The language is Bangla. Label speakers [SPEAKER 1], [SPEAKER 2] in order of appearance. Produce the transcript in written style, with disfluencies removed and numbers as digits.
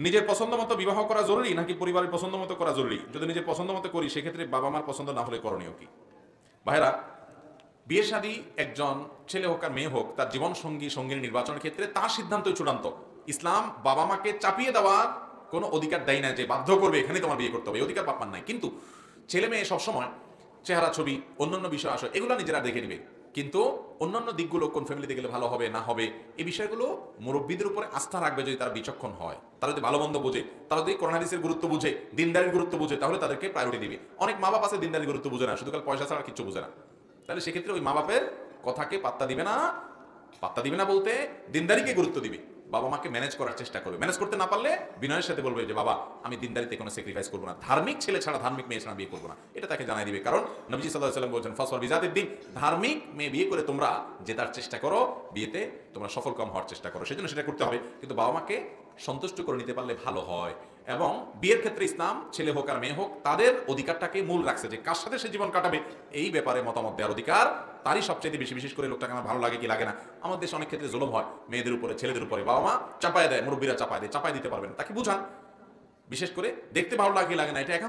[SPEAKER 1] নিজের পছন্দ মতো বিবাহ করা জরুরি নাকি পরিবারের পছন্দ মতো করা জরুরি? যদি নিজের পছন্দ মতো করি সেক্ষেত্রে বাবা মার পছন্দ না হলে করণীয় কি? ভাইরা, বিয়ে শাদী একজন ছেলে হোক আর মেয়ে হোক তার জীবন সঙ্গী সঙ্গিনী নির্বাচনের ক্ষেত্রে তার সিদ্ধান্তই চূড়ান্ত। ইসলাম বাবা মাকে চাপিয়ে দেওয়ার কোনো অধিকার দেয় না যে বাধ্য করবে এখানে তোমার বিয়ে করতে হবে, এই অধিকার বাপ মার নাই। কিন্তু ছেলে মেয়ে সবসময় চেহারা, ছবি, অন্যান্য বিষয় আসে এগুলো নিজেরা দেখে নিবে, কিন্তু অন্যান্য দিকগুলো কোন ফ্যামিলিতে গেলে ভালো হবে না হবে এই বিষয়গুলো মুরব্বীদের উপরে আস্থা রাখবে। যদি তারা বিচক্ষণ হয়, তারা যদি ভালো মন্দ বোঝে, তারা যদি কোরআন হাদিসের গুরুত্ব বুঝে, দিনদারির গুরুত্ব বুঝে, তাহলে তাদেরকে প্রায়োরিটি দিবে। অনেক মা বাপ আছে দিনদারির গুরুত্ব বুঝে না, শুধু কাল পয়সা ছাড়া কিছু বুঝে না। তাহলে সেক্ষেত্রে ওই মা বাপের কথাকে পাত্তা দিবে না। পাত্তা দিবে না বলতে দিনদারিকে গুরুত্ব দিবে, বাবা মাকে ম্যানেজ করার চেষ্টা করবে। ম্যানেজ করতে না পারলে বিনয়ের সাথে বলবে যে বাবা আমি দিনদারিতে কোনো স্যাক্রিফাইস করবো না, ধার্মিক ছেলে ছাড়া ধার্মিক মেয়ে ছাড়া বিয়ে করবো না, এটা তাকে জানাই দিবে। কারণ নবীজি সাল্লাল্লাহু আলাইহি ওয়াসাল্লাম বলছেন ফাসওয়ার বিজাতিদ দ্বীন, ধার্মিক মেয়ে বিয়ে করে তোমরা জেতার চেষ্টা করো, বিয়েতে তোমরা সফলকাম হওয়ার চেষ্টা করো। সেজন্য সেটা করতে হবে, কিন্তু বাবা মাকে সন্তুষ্ট করে নিতে পারলে ভালো হয়। এবং বিয়ের ক্ষেত্রে ইসলাম ছেলে হোক আর মেয়ে হোক তাদের অধিকারটাকে মূল রাখছে, যে কার সাথে সে জীবন কাটাবে এই ব্যাপারে মতামত দেওয়ার অধিকার তারই সবচেয়ে বেশি। বিশেষ করে লোকটাকে আমার ভালো লাগে কি লাগে না, আমাদের দেশে অনেক ক্ষেত্রে জুলুম হয় মেয়েদের উপরে, ছেলেদের উপরে। বাবা মা চাপায় দেয়, মুরব্বীরা চাপায় দেয়, চাপায় দিতে পারবেন, তাকে বুঝান। বিশেষ করে দেখতে ভালো লাগে কি লাগে না এটা এখন